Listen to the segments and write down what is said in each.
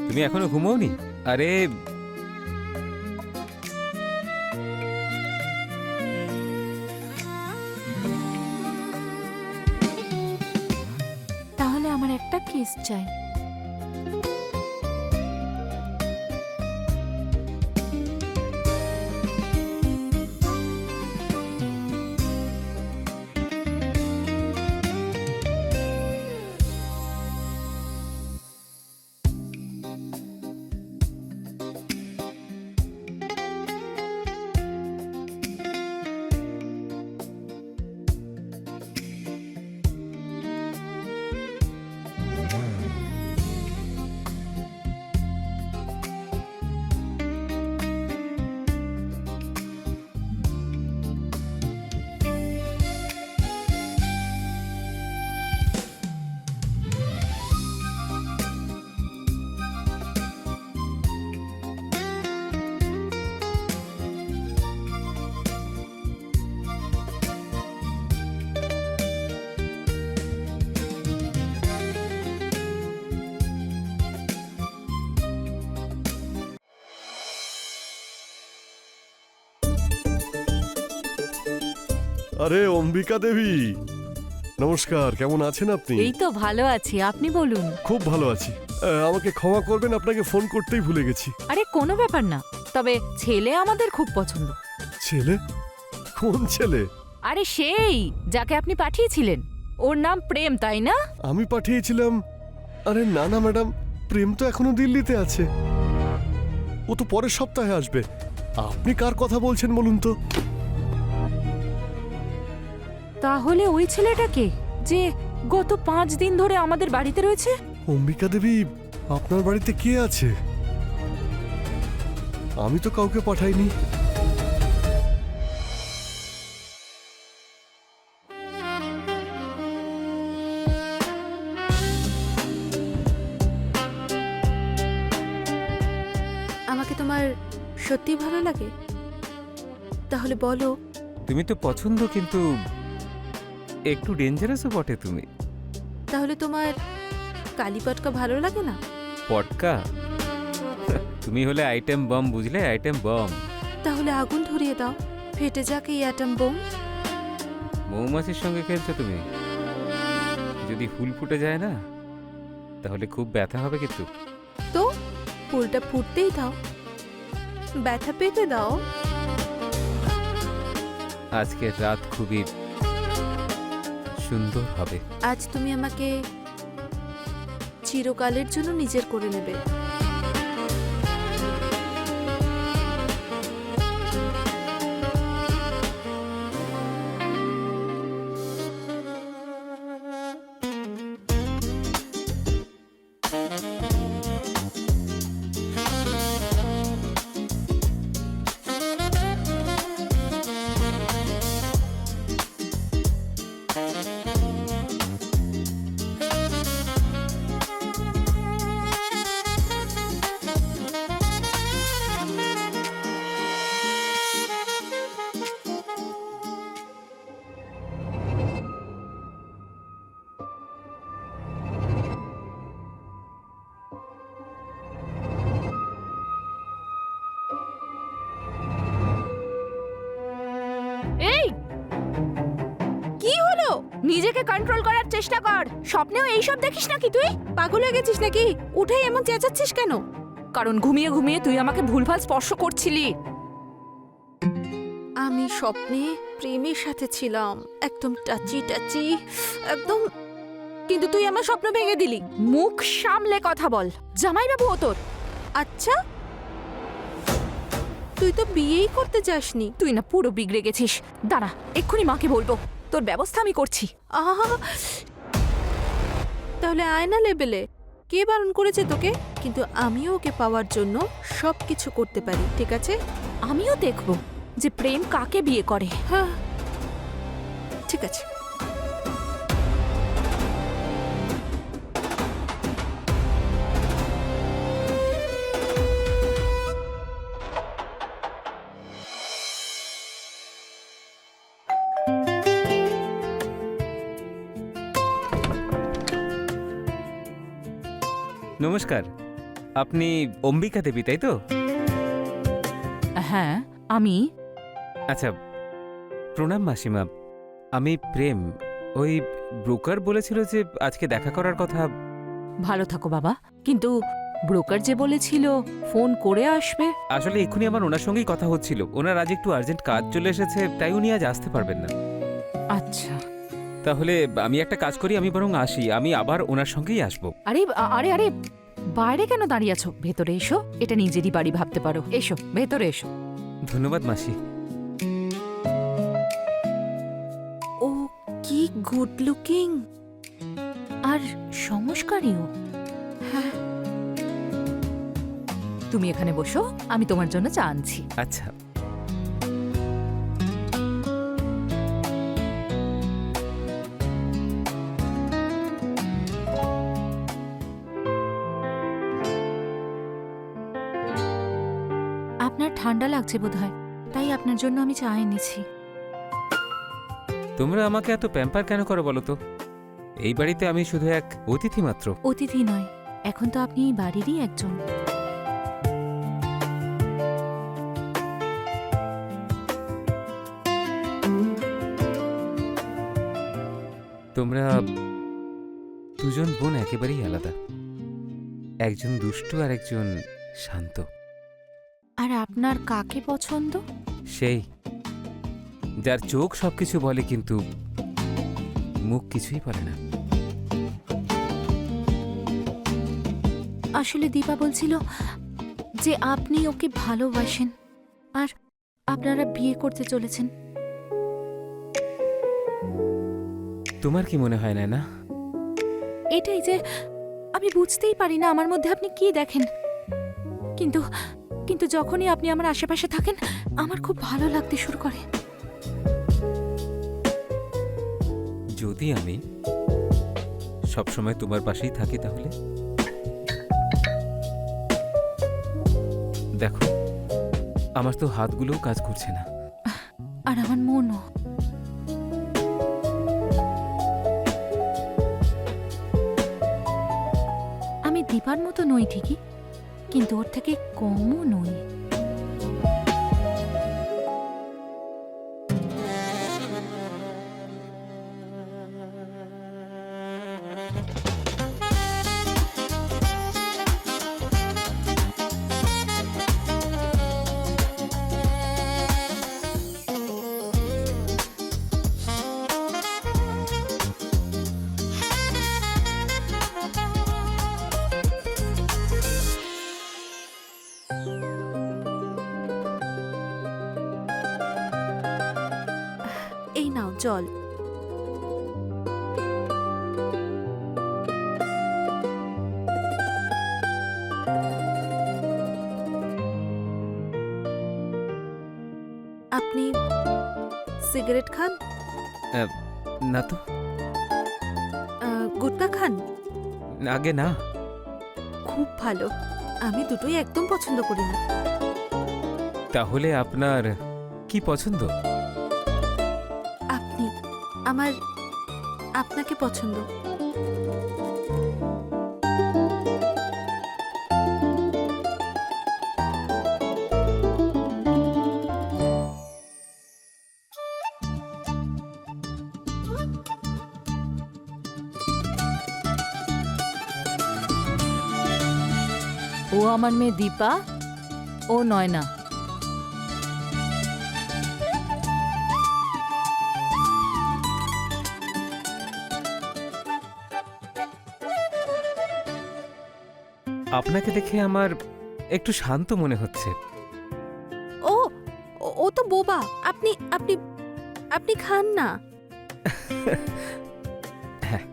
তুমি এখনো ঘুমোওনি? আরে তাহলে আমার একটা কিস চাই। আরে অম্বিকা দেবী, নমস্কার। কেমন আছেন আপনি? এই তো ভালো আছি, আপনি বলুন। খুব ভালো আছি। আমাকে ক্ষমা করবেন, আপনাকে ফোন করতেই ভুলে গেছি। আরে কোনো ব্যাপার না, তবে ছেলে আমাদের খুব পছন্দ। ছেলে? কোন ছেলে? আরে সেই যাকে আপনি পাঠিয়েছিলেন, ওর নাম প্রেম, তাই না? আমি পাঠিয়েছিলাম? আরে না না ম্যাডাম, প্রেম তো এখনো দিল্লিতে আছে। ও তো পরের সপ্তাহে আসবে। আপনি কার কথা বলছেন বলুন তো? তাহলে ওই ছেলেটাকে যে গত 5 দিন ধরে আমাদের বাড়িতে রয়েছে। অম্বিকা দেবী, আপনার বাড়িতে কে আছে? আমি তো কাউকে পাঠাইনি। আমাকে তোমার সত্যি ভালো লাগে? তাহলে বলো। তুমি তো পছন্দ, কিন্তু একটু ডেঞ্জারাসও বটে তুমি। তাহলে তোমার কালীপটকা ভালো লাগে না? পটকা? তুমি হলে আইটেম বম, বুঝলে? Item bomb. তাহলে আগুন ধরিয়ে দাও, ফেটে যাক এই অ্যাটম বোম। মৌমাছির সঙ্গে খেলছো তুমি। যদি ফুল ফুটে যায় না, তাহলে খুব ব্যথা হবে কিন্তু। তো ফুলটা ফুটতেই দাও, ব্যথা পেতে দাও। আজকের রাত খুবই সুন্দর হবে। আজ তুমি আমাকে চিরকালের জন্য নিজের করে নেবে। এই কি হলো? নিজেকে কন্ট্রোল করার চেষ্টা কর। স্বপ্নেও এইসব দেখিস নাকি তুই? পাগল হয়ে গেছিস নাকি? উঠেই এমন চেঁচাচ্ছিস কেন? কারণ ঘুমিয়ে ঘুমিয়ে তুই আমাকে ভুলভাল স্পর্শ করছিলি। আমি স্বপ্নে প্রেমের সাথে ছিলাম, একদম টাচি টাচি, একদম। কিন্তু তুই আমার স্বপ্ন ভেঙে দিলি। মুখ সামলে কথা বল। জামাইবাবু ও তোর। আচ্ছা, তুই তো বিয়েই করতে চাসনি। তুই না পুরো বিগড়ে গেছিস। দাঁড়া, এক্ষুনি মাকে বলবো। তোর ব্যবস্থা আমি করছি। আহা, তাহলে আয়না লেবেলে কে বারণ করেছে তোকে? কিন্তু আমিও ওকে পাওয়ার জন্য সবকিছু করতে পারি, ঠিক আছে? আমিও দেখব যে প্রেম কাকে বিয়ে করে। হ্যাঁ, ঠিক আছে। নমস্কার, আপনি অম্বিকা দেবী তাই তো? হ্যাঁ আমি। আচ্ছা, প্রণাম মাসিমা। আমি প্রেম। ওই ব্রোকার বলেছিল যে আজকে দেখা করার কথা। ভালো থাকো বাবা, কিন্তু ব্রোকার যে বলেছিল ফোন করে আসবে। আসলে এক্ষুনি আমার ওনার সঙ্গেই কথা হচ্ছিল। ওনার আজ একটু আর্জেন্ট কাজ চলে এসেছে, তাই উনি আজ আসতে পারবেন না। আচ্ছা। তাহলে আমি একটা কাজ করি, আমি বরং আসি, আমি আবার ওনার সঙ্গেই আসবো। আরে আরে আরে, বাইরে কেন দাঁড়িয়ে আছো? ভেতরে এসো, এটা নিজেরই বাড়ি ভাবতে পারো। এসো ভেতরে এসো। ধন্যবাদ মাসি। ও কি গুড লুকিং। আর সংস্কারীও। হ্যাঁ, তুমি এখানে বসো, আমি তোমার জন্য চা আনছি। আচ্ছা। আপনার ঠান্ডা লাগছে বোধহয়, তাই আপনার জন্য আমি চা এনেছি। তোমরা আমাকে এত প্যাম্পার কেন করো বলো তো? এই বাড়িতে আমি শুধু এক অতিথি মাত্র। অতিথি নয়, এখন তো আপনি এই বাড়িরই একজন। তোমরা দুজন বোন একেবারেই আলাদা। একজন দুষ্টু আর একজন শান্ত। আর আপনার কাকে পছন্দ? সেই যার চোখ সবকিছু বলে কিন্তু মুখ কিছুই বলে না। আসলে দীপা বলছিল যে আপনি ওকে ভালোবাসেন আর আপনারা বিয়ে করতে চলেছেন। তোমার কি মনে হয় না? এটাই যে আমি বুঝতেই পারি না আমার মধ্যে আপনি কি দেখেন, কিন্তু কিন্তু যখনই আপনি আমার আশেপাশে থাকেন আমার খুব ভালো লাগতে শুরু করে। যদি আমি সবসময় তোমার পাশেই থাকি তাহলে? দেখো, আমার তো হাতগুলোও কাজ করছে না। আর আমার মনও। আমি দীপার মতো নই ঠিকই, কিন্তু ওর থেকে কমও নই। এই নাও জল। আপনি সিগারেট খান? না তো। গুটকা খান? আগে না। খুব ভালো, আমি দুটোই একদম পছন্দ করি না। তাহলে আপনার কি পছন্দ? আপনি আমার আপনাকে পছন্দ। ও আমার মেয়ে দীপা, ও নয়না। আপনাকে দেখে আমার একটু শান্ত মনে হচ্ছে। ও ও তো বোবা। আপনি আপনি আপনি খান না। হ্যাঁ।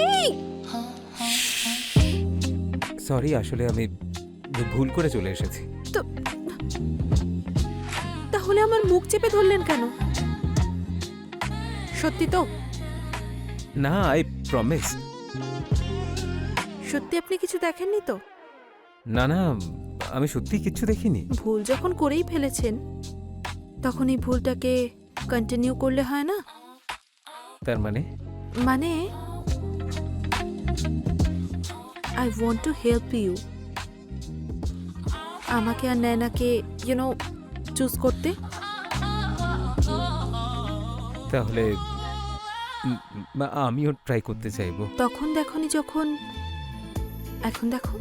এই সরি, আসলে আমি ভুল করে চলে এসেছি। তাহলে আমার মুখ চেপে ধরলেন কেন? সত্যি তো? না, আই প্রমিস। সত্যি আপনি কিছু দেখেননি তো? না না, আমি সত্যি কিচ্ছু দেখিনি। ভুল যখন করেই ফেলেছেন তখন এই ভুলটাকে কন্টিনিউ করলে হয় না? তার মানে মানে I want to help you, আমাকে আর নয়নাকে চুজ করতে। তাহলে আমিও ট্রাই করতে চাইবো। তখন দেখনি যখন এখন দেখো।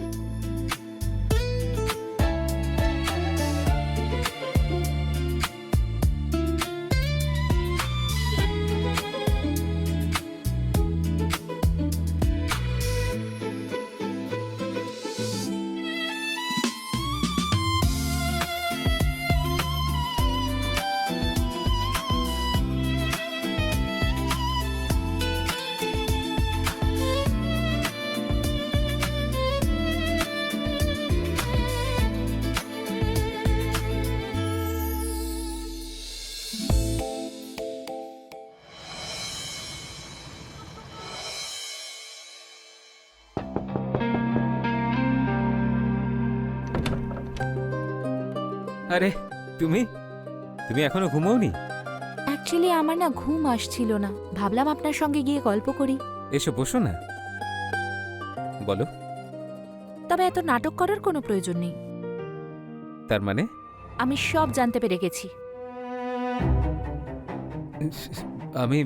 আরে তুমি তুমি এখনো ঘুমোওনি? অ্যাকচুয়ালি আমার না ঘুম আসছিল না, ভাবলাম আপনার সঙ্গে গিয়ে গল্প করি। এসো বসো না। বলো। তবে এত নাটক করার কোনো প্রয়োজন নেই, তার মানে আমি সব জানতে পেরে গেছি। আমি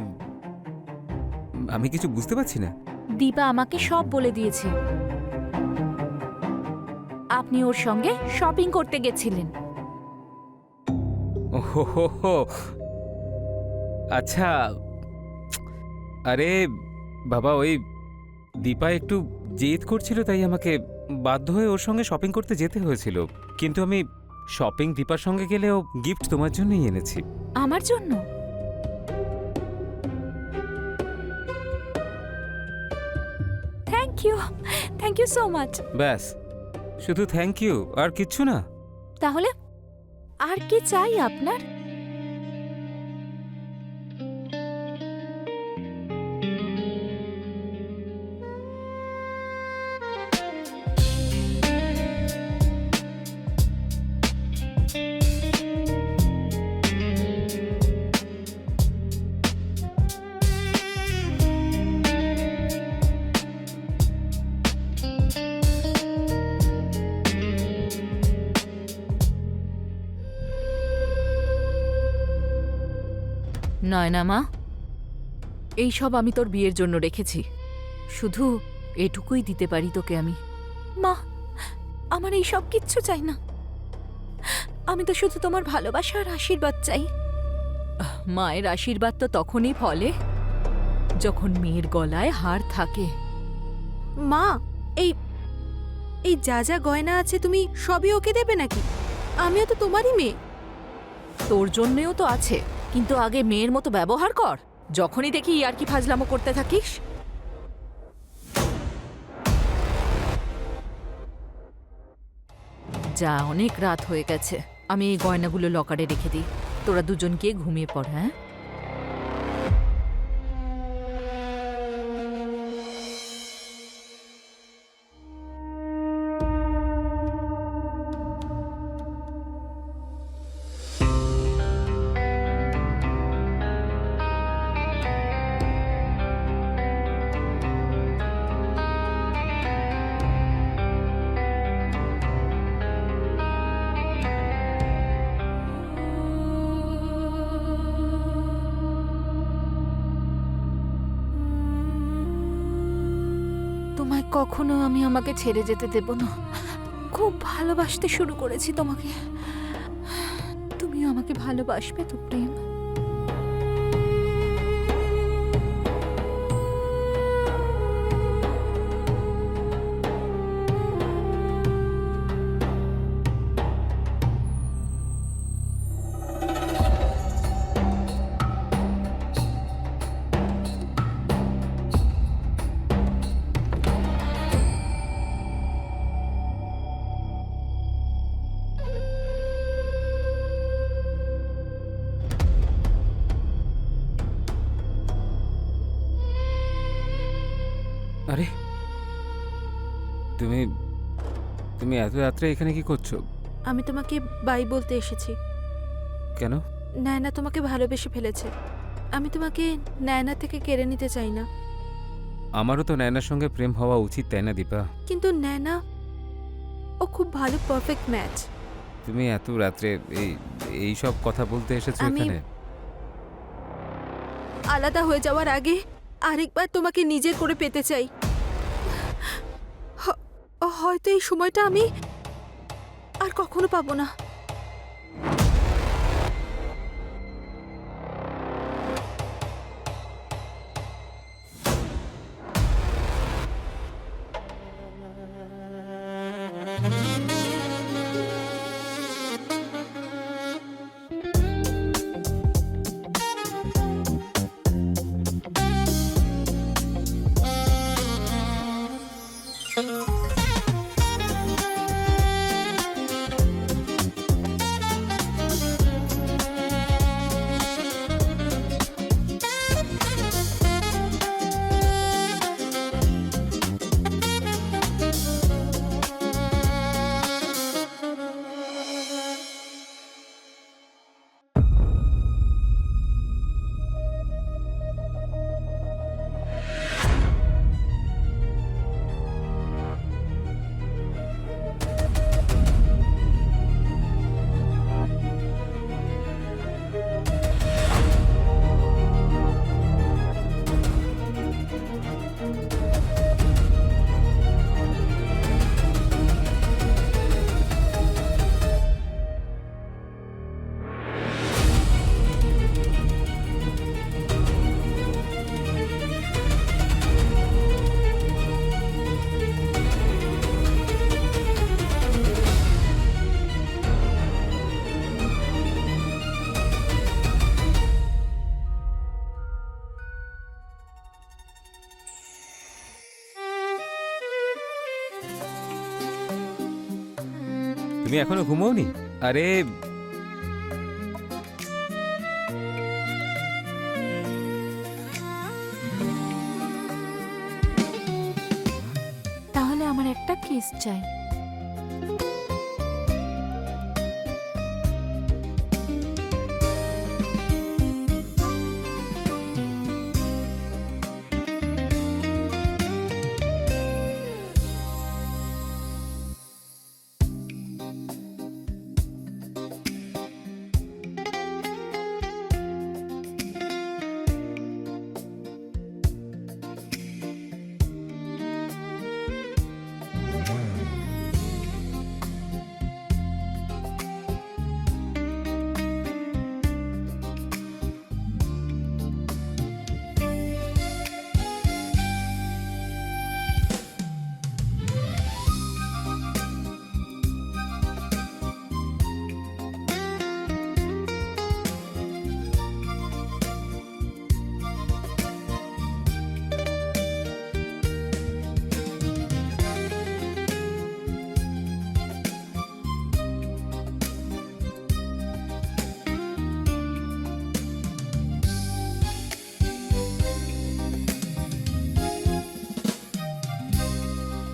আমি কিছু বুঝতে পারছি না। দীপা আমাকে সব বলে দিয়েছে। আপনি ওর সঙ্গে শপিং করতে গেছিলেন। ওহো, আচ্ছা। আরে বাবা, ওই দীপা একটু জেদ করছিল, তাই আমাকে বাধ্য হয়ে ওর সঙ্গে শপিং করতে যেতে হয়েছিল। কিন্তু আমি শপিং দীপার সঙ্গে গেলেও গিফট তোমার জন্যই এনেছি। আমার জন্য? Thank you so much. ব্যাস, শুধু থ্যাংক ইউ আর কিচ্ছু না? তাহলে আর কি চাই আপনার? নয়না মা, এইসব আমি তোর বিয়ের জন্য রেখেছি, শুধু এটুকুই দিতে পারি তোকে আমি। মা, আমার এই সব কিচ্ছু চাই না, আমি তো শুধু তোমার ভালোবাসা আর আশীর্বাদ চাই। মায়ের আশীর্বাদ তো তখনই ফলে যখন মেয়ের গলায় হার থাকে। মা, এই এই যা যা গয়না আছে তুমি সবই ওকে দেবে নাকি? আমিও তো তোমারই মেয়ে। তোর জন্যেও তো আছে, কিন্তু আগে মেয়ের মতো ব্যবহার কর। যখনই দেখি আর কি ফাজলামো করতে থাকিস। যা, অনেক রাত হয়ে গেছে, আমি এই গয়নাগুলো লকারে রেখে দিই। তোরা দুজন গিয়ে ঘুমিয়ে পড়। হ্যাঁ, তোমায় কখনো আমি আমাকে ছেড়ে যেতে দেব না। খুব ভালোবাসতে শুরু করেছি তোমাকে, তুমিও আমাকে ভালোবাসবে তো প্রেম? আরে তুমি তুমি এত রাত্রে এখানে কি করছো? আমি তোমাকে বাই বলতে এসেছি। কেন? নায়না তোমাকে ভালোবেসে ফেলেছে। আমি তোমাকে নায়না থেকে কেড়ে নিতে চাই না। আমারও তো নয়নার সঙ্গে প্রেম হওয়া উচিত, তাই না দীপা? কিন্তু নায়না ও খুব ভালো পারফেক্ট ম্যাচ। তুমি এত রাত্রে এই সব কথা বলতে এসেছো আমি- এখানে? আলাদা হয়ে যাওয়ার আগে আরেকবার তোমাকে নিজের করে পেতে চাই। হয়তো এই সময়টা আমি আর কখনো পাবো না। তুমি এখনো ঘুমোওনি? আরে তাহলে আমার একটা কিস চাই।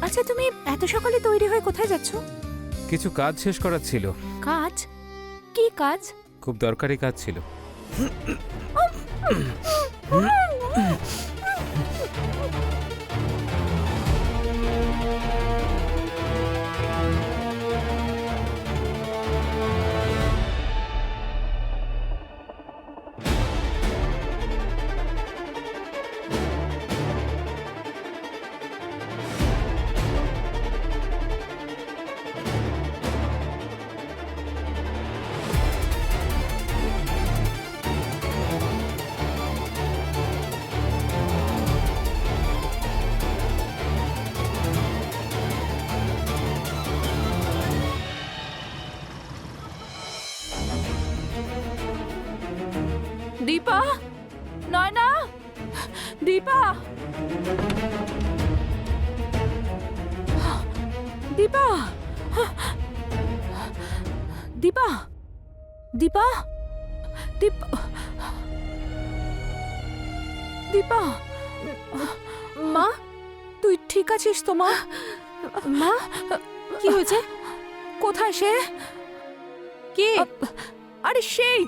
আচ্ছা, তুমি এত সকালে তৈরি হয়ে কোথায় যাচ্ছ? কিছু কাজ শেষ করার ছিল। কাজ? কি কাজ? খুব দরকারি কাজ ছিল। দীপা, নয়না, দীপা, দীপা, দীপা, দীপা, দীপা, দীপা, মা, তুই ঠিক আছিস তো মা? মা, কি হয়েছে? কোথায় সে? কে? আরে সেই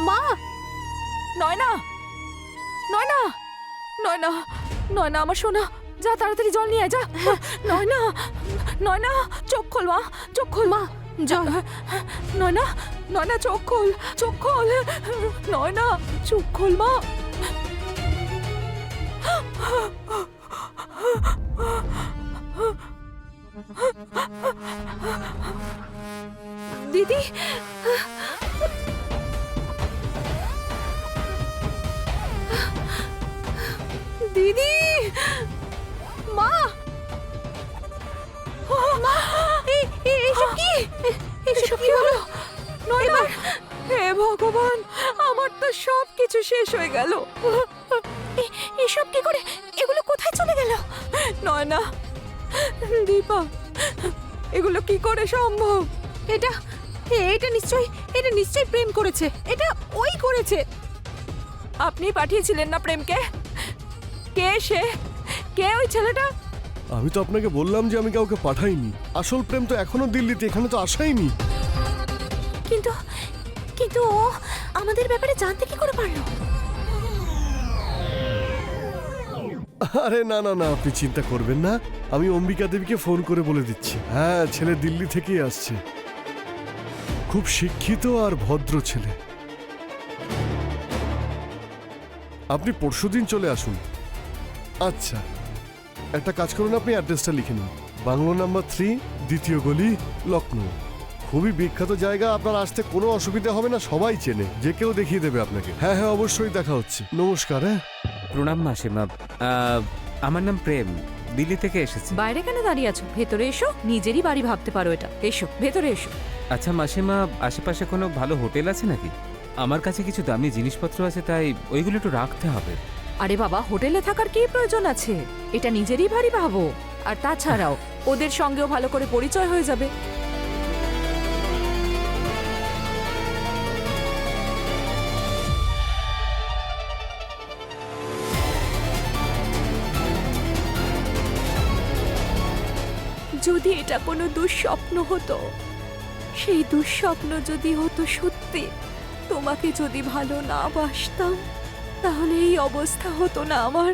মা! নয়না, নয়না, নয়না, নয়না আমার সোনা, যা তাড়াতাড়ি জল নিয়ে আয়, যা। নয়না, নয়না, চোখ খোল মা, চোখ খোল। মা জল। নয়না, নয়না চোখ খোল, চোখ খোল। নয়না চোখ খোল মা। দিদি, দিদি, মা, মা, এইসব কি? এইসব কি হলো? নয়না, হে ভগবান, আমার তো সব কিছু শেষ হয়ে গেল। এসব কি করে? এগুলো কোথায় চলে গেল? নয়না, দীপা, এগুলো কি করে সম্ভব? এটা এটা নিশ্চয়ই প্রেম করেছে। এটা ওই করেছে। আপনি পাঠিয়েছিলেন না প্রেমকে? কে সে? কে ওই ছেলেটা? আমি তো আপনাকে বললাম যে আমি কাউকে পাঠাইনি। আসল প্রেম তো এখনো দিল্লিতে, এখানে তো আসাইনি। কিন্তু কিন্তু ও আমাদের ব্যাপারে জানতে কি করে পারলো? আরে না না না, আপনি চিন্তা করবেন না, আমি অম্বিকা দেবীকে ফোন করে বলে দিচ্ছি। হ্যাঁ, ছেলে দিল্লি থেকেই আসছে, খুব শিক্ষিত আর ভদ্র ছেলে। আপনি পরশুদিন চলে আসুন। আচ্ছা, একটা কাজ করুন, আপনি অ্যাড্রেসটা লিখে নিন। বাংলো নাম্বার 3, দ্বিতীয় গলি, লখনৌ। খুবই বিখ্যাত জায়গা, আপনার আসতে কোনো অসুবিধা হবে না, সবাই চেনে, যে কেউ দেখিয়ে দেবে আপনাকে। হ্যাঁ হ্যাঁ, অবশ্যই দেখা হচ্ছে। নমস্কার। হ্যাঁ, প্রণাম মাসিমা। আমার নাম প্রেম, দিল্লি থেকে এসেছি। বাইরে কেন দাঁড়িয়ে আছো? ভেতরে এসো, নিজেরই বাড়ি ভাবতে পারো এটা। এসো, ভেতরে এসো। আচ্ছা মাসিমা, আশেপাশে কোনো ভালো হোটেল আছে নাকি? আমার কাছে কিছু দামি জিনিসপত্র আছে, তাই ওইগুলো একটু রাখতে হবে। আরে বাবা, হোটেলে থাকার কি প্রয়োজন আছে? এটা নিজেরই বাড়ি ভাবো। আর তাছাড়াও ওদের সঙ্গেও ভালো করে পরিচয় হয়ে যাবে। যদি এটা কোনো দুঃস্বপ্ন হতো, সেই দুঃস্বপ্ন যদি হতো সত্যি, তোমাকে যদি ভালো না বাসতাম, তাহলে এই অবস্থা হতো না আমার।